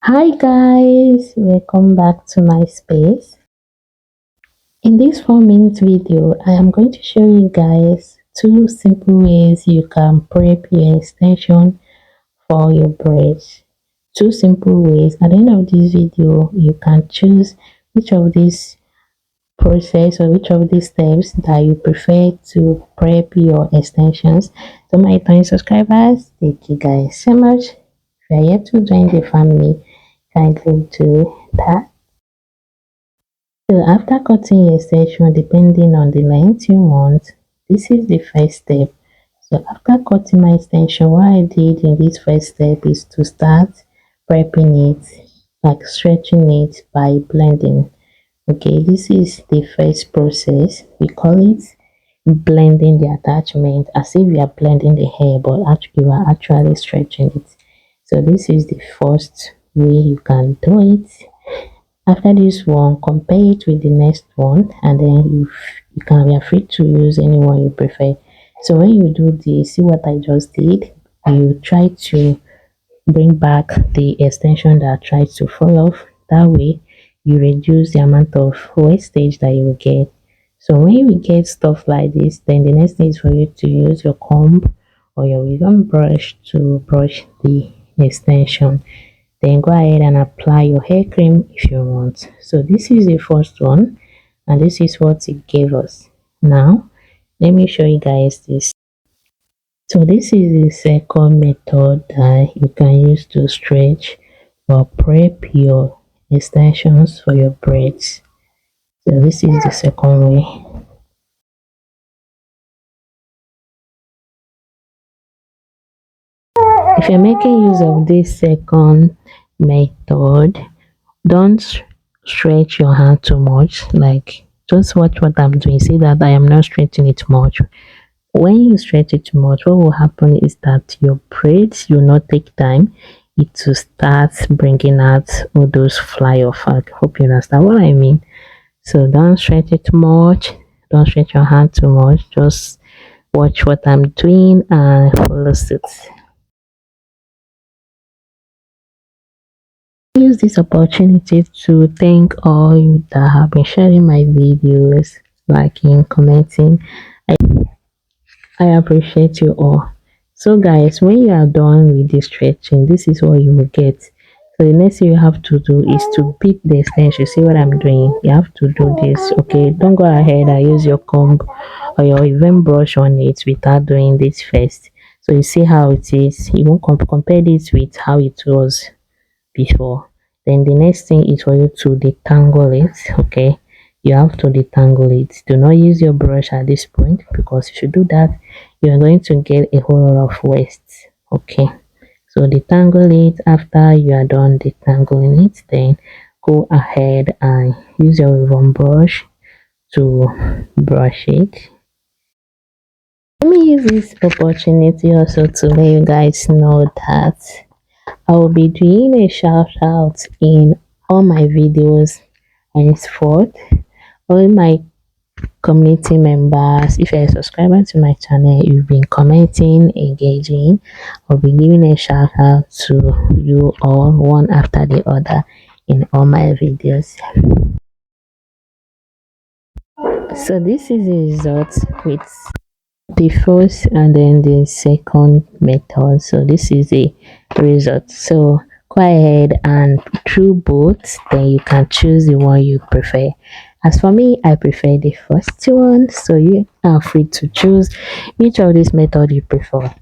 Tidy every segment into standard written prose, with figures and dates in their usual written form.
Hi guys, welcome back to my space. In this 4 minute video, I am going to show you guys two simple ways you can prep your extension for your braids. Two simple ways. At the end of this video, you can choose which of these process or which of these steps that you prefer to prep your extensions. To my returning subscribers, thank you guys so much. If you are yet to join the family, kindly do that. So after cutting your section, depending on the length you want, this is the first step. So after cutting my extension, what I did in this first step is to start prepping it, like stretching it by blending. Okay, this is the first process. We call it blending the attachment, as if you are blending the hair, but actually you are actually stretching it. So this is the first way you can do it. After this one, compare it with the next one, and then you can be free to use any one you prefer. So when you do this, see what I just did, you try to bring back the extension that tries to fall off. That way you reduce the amount of wastage that you will get. So when you get stuff like this, then the next thing is for you to use your comb or your ribbon brush to brush the extension. Then go ahead and apply your hair cream if you want. So this is the first one, and this is what it gave us. Now let me show you guys this. So this is the second method that you can use to stretch or prep your extensions for your braids. So this is the second way. If you're making use of this second method, don't stretch your hand too much. Like, just watch what I'm doing. See that I am not stretching it much. When you stretch it too much, what will happen is that your braids will not take time it to start bringing out all those fly off. I hope you understand what I mean. So don't stretch it too much. Don't stretch your hand too much. Just watch what I'm doing and follow suit. Use this opportunity to thank all you that have been sharing my videos, liking, commenting. I appreciate you all. So guys, when you are done with this stretching, this is what you will get. So the next thing you have to do is to beat the extension. See what I'm doing? You have to do this. Okay, don't go ahead and use your comb or your even brush on it without doing this first. So you see how it is. You won't compare this with how it was before. Then the next thing is for you to detangle it. Okay, you have to detangle it. Do not use your brush at this point, because if you do that, you are going to get a whole lot of waste. Okay, so detangle it. After you are done detangling it, then go ahead and use your ribbon brush to brush it. Let me use this opportunity also to let you guys know that I will be doing a shout out in all my videos henceforth. All my community members, if you're a subscriber to my channel, you've been commenting, engaging, I'll be giving a shout out to you all one after the other in all my videos. So this is the result with the first and then the second method. So this is the result. So go ahead and through both, then you can choose the one you prefer. As for me, I prefer the first one, so you are free to choose which of this method you prefer.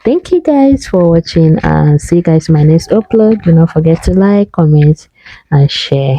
Thank you guys for watching, and see you guys in my next upload. Do not forget to like, comment and share.